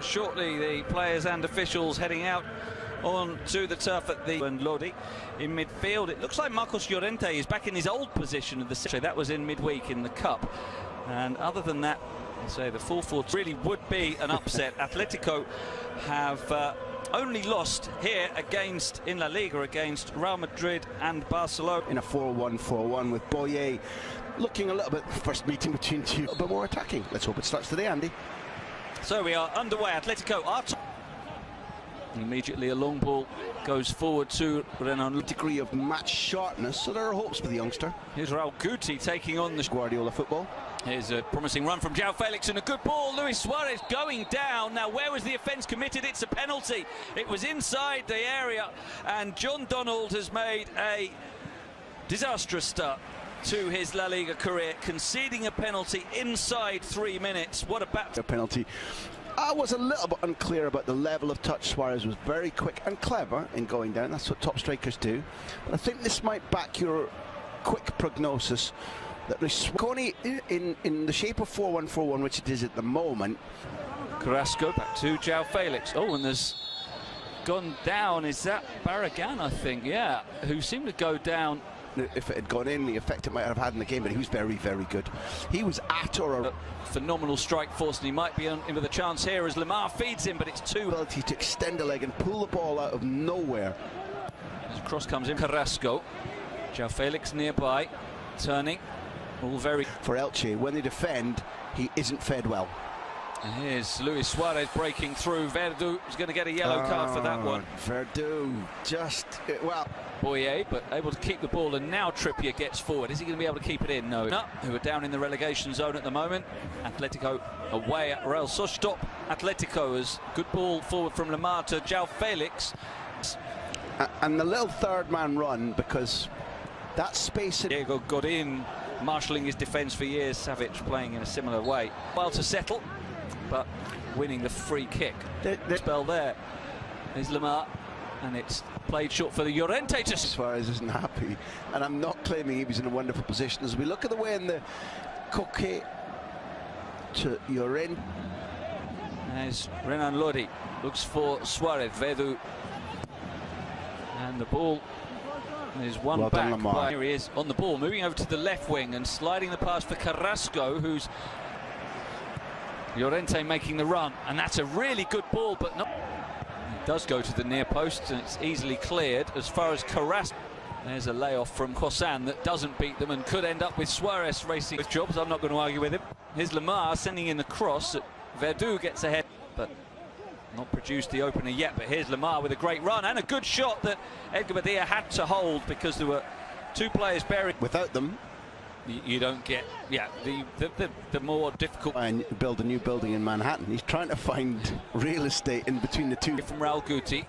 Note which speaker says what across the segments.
Speaker 1: shortly, the players and officials heading out on to the turf at the and Lodi in midfield. It looks like Marcos Llorente is back in his old position of the centre. That was in midweek in the cup, and other than that, I'd say the 4-4 really would be an upset. Atletico have only lost here against in La Liga against Real Madrid and Barcelona
Speaker 2: in a 4-1-4-1 with Boye looking a little bit, first meeting between two, a little bit more attacking. Let's hope it starts today, Andy.
Speaker 1: So we are underway. Atletico are immediately a long ball goes forward to Renan.
Speaker 2: Degree of match sharpness, so there are hopes for the youngster.
Speaker 1: Here's Raul Guti taking on the
Speaker 2: Guardiola football.
Speaker 1: Here's a promising run from João Felix and a good ball. Luis Suarez going down. Now, where was the offence committed? It's a penalty. It was inside the area, and John Donald has made a disastrous start to his La Liga career, conceding a penalty inside 3 minutes. What a
Speaker 2: penalty. I was a little bit unclear about the level of touch. Suarez was very quick and clever in going down. That's what top strikers do. But I think this might back your quick prognosis that Risconi in the shape of 4-1-4-1, which it is at the moment.
Speaker 1: Carrasco back to João Felix. Oh, and there's gone down. Is that Barragan, I think? Yeah, who seemed to go down.
Speaker 2: If it had gone in, the effect it might have had in the game, but he was very, very good. He was at or a
Speaker 1: phenomenal strike force, and he might be in with a chance here as Lamar feeds him, but it's too
Speaker 2: ability to extend a leg and pull the ball out of nowhere.
Speaker 1: As a cross comes in, Carrasco. João Felix nearby, turning. All very
Speaker 2: for Elche. When they defend, he isn't fed well.
Speaker 1: And here's Luis Suarez breaking through. Verdu is going to get a yellow card for that one.
Speaker 2: Verdu just, well.
Speaker 1: Boye, but able to keep the ball, and now Trippier gets forward. Is he going to be able to keep it in? No. Who are down in the relegation zone at the moment. Atletico away at Real Sociedad. Stop Atletico as good ball forward from Lamar to João Felix.
Speaker 2: And the little third man run, because that space.
Speaker 1: Diego Godin marshalling his defence for years. Savic playing in a similar way. Well to settle, but winning the free kick. Spell there is Lamar, and it's played short for the Llorente.
Speaker 2: Suarez isn't happy, and I'm not claiming he was in a wonderful position. As we look at the way in the Coque to Llorente.
Speaker 1: As Renan Lodi looks for Suarez, Verdu, and the ball is one
Speaker 2: well
Speaker 1: back.
Speaker 2: Lamar.
Speaker 1: Here he is on the ball, moving over to the left wing and sliding the pass for Carrasco, who's Llorente making the run, and that's a really good ball, but not. It does go to the near post, and it's easily cleared. As far as Carrasco, there's a layoff from Cosan that doesn't beat them and could end up with Suarez racing with jobs. I'm not going to argue with him. Here's Lamar sending in the cross. Verdu gets ahead, but not produced the opener yet. But here's Lamar with a great run and a good shot that Edgar Badilla had to hold because there were two players buried.
Speaker 2: Without them,
Speaker 1: you don't get, the more difficult.
Speaker 2: And build a new building in Manhattan. He's trying to find real estate in between the two.
Speaker 1: From Raul Guti.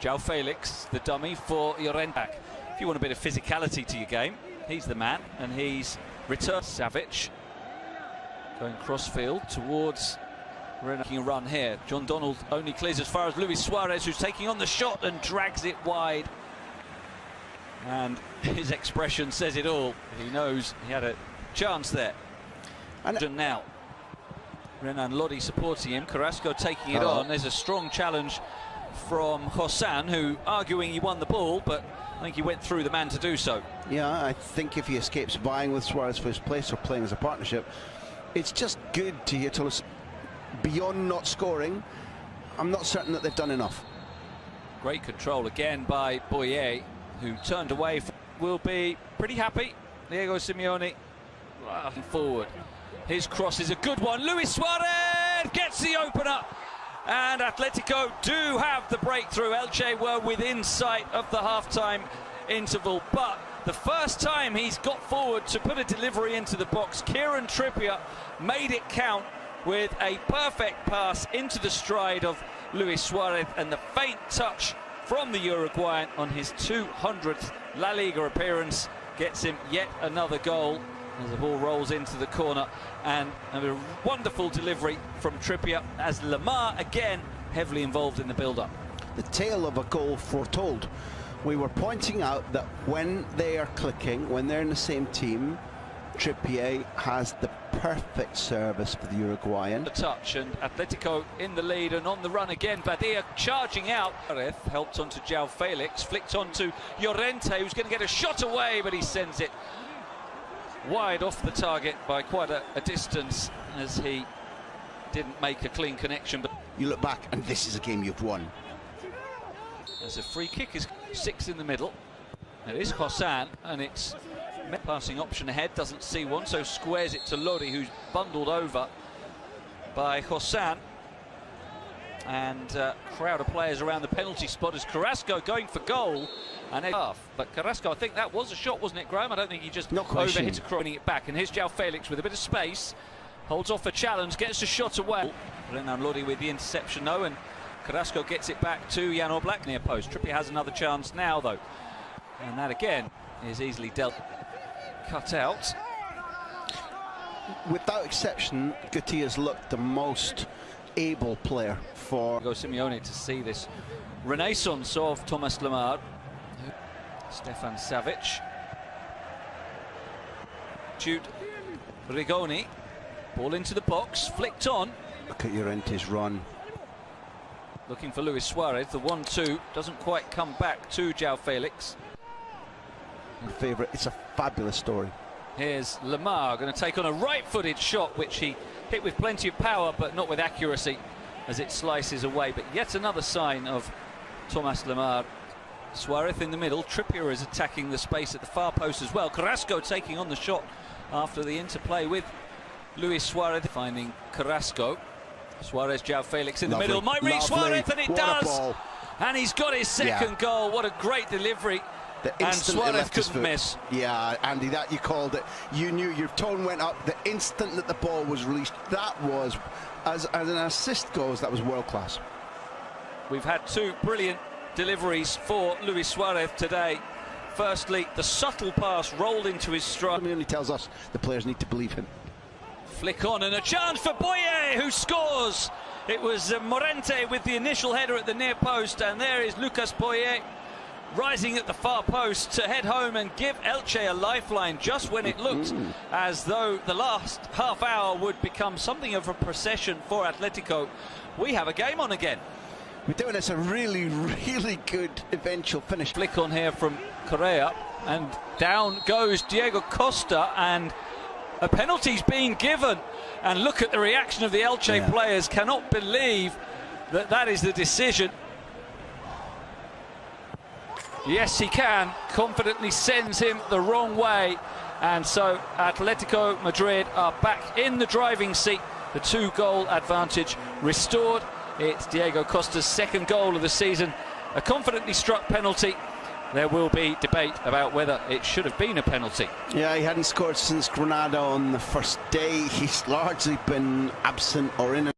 Speaker 1: João Felix, the dummy for Llorente. If you want a bit of physicality to your game, he's the man, and he's returned. Savic going crossfield towards making a run here. John Donald only clears as far as Luis Suarez, who's taking on the shot and drags it wide. And his expression says it all. He knows he had a chance there. And now, Renan Lodi supporting him. Carrasco taking it on. There's a strong challenge from Cosan, who arguing he won the ball, but I think he went through the man to do so.
Speaker 2: Yeah, I think if he escapes vying with Suarez for his place or playing as a partnership, it's just good to hear us beyond not scoring. I'm not certain that they've done enough.
Speaker 1: Great control again by Boye, who turned away. Will be pretty happy. Diego Simeone forward. His cross is a good one. Luis Suarez gets the opener, and Atletico do have the breakthrough. Elche were within sight of the half-time interval, but the first time he's got forward to put a delivery into the box, Kieran Trippier made it count with a perfect pass into the stride of Luis Suarez, and the faint touch from the Uruguayan on his 200th La Liga appearance gets him yet another goal as the ball rolls into the corner, and a wonderful delivery from Trippier as Lamar again heavily involved in the build-up.
Speaker 2: The tale of a goal foretold. We were pointing out that when they are clicking, when they're in the same team, Trippier has the perfect service for the Uruguayan.
Speaker 1: The touch, and Atletico in the lead and on the run again. Badia charging out. Helped onto João Felix, flicked onto Llorente, who's going to get a shot away, but he sends it wide off the target by quite a distance, as he didn't make a clean connection. But
Speaker 2: you look back and this is a game you've won.
Speaker 1: As a free kick is 6 in the middle. It is Hossan, and it's passing option ahead, doesn't see one, so squares it to Lodi, who's bundled over by Hossan. And crowd of players around the penalty spot as Carrasco going for goal. And half, but Carrasco, I think that was a shot, wasn't it, Graham? I don't think he just overhit it back. And here's João Felix with a bit of space, holds off a challenge, gets a shot away. Renan Lodi with the interception though, and Carrasco gets it back to Jan Oblak near post. Trippier has another chance now though, and that again is easily dealt. Cut out.
Speaker 2: Without exception, Guti has looked the most able player for
Speaker 1: Simeone to see this renaissance of Thomas Lemar. Stefan Savic. Jude Rigoni. Ball into the box, flicked on.
Speaker 2: Look at Llorente's run.
Speaker 1: Looking for Luis Suarez. The 1-2 doesn't quite come back to João Felix.
Speaker 2: My favourite. It's a fabulous story.
Speaker 1: Here's Lemar going to take on a right-footed shot, which he hit with plenty of power, but not with accuracy, as it slices away. But yet another sign of Thomas Lemar. Suarez in the middle. Trippier is attacking the space at the far post as well. Carrasco taking on the shot after the interplay with Luis Suarez, finding Carrasco. Suarez, João Felix in the middle. Might reach Suarez, and it does. And he's got his second goal. What a great delivery. And Suarez couldn't miss.
Speaker 2: Yeah, Andy, that you called it. You knew, your tone went up the instant that the ball was released. That was, as an assist goes, that was world class.
Speaker 1: We've had two brilliant deliveries for Luis Suarez today. Firstly, the subtle pass rolled into his stride.
Speaker 2: It only tells us the players need to believe him.
Speaker 1: Flick on, and a chance for Boye, who scores. It was Morente with the initial header at the near post, and there is Lucas Boye rising at the far post to head home and give Elche a lifeline just when it looked as though the last half hour would become something of a procession for Atletico. We have a game on again.
Speaker 2: We're doing this a really, really good eventual finish.
Speaker 1: Flick on here from Correa, and down goes Diego Costa, and a penalty's being given. And look at the reaction of the Elche players. Cannot believe that that is the decision. Yes, he can. Confidently sends him the wrong way. And so Atletico Madrid are back in the driving seat. The 2-goal advantage restored. It's Diego Costa's second goal of the season. A confidently struck penalty. There will be debate about whether it should have been a penalty.
Speaker 2: Yeah, he hadn't scored since Granada on the first day. He's largely been absent or in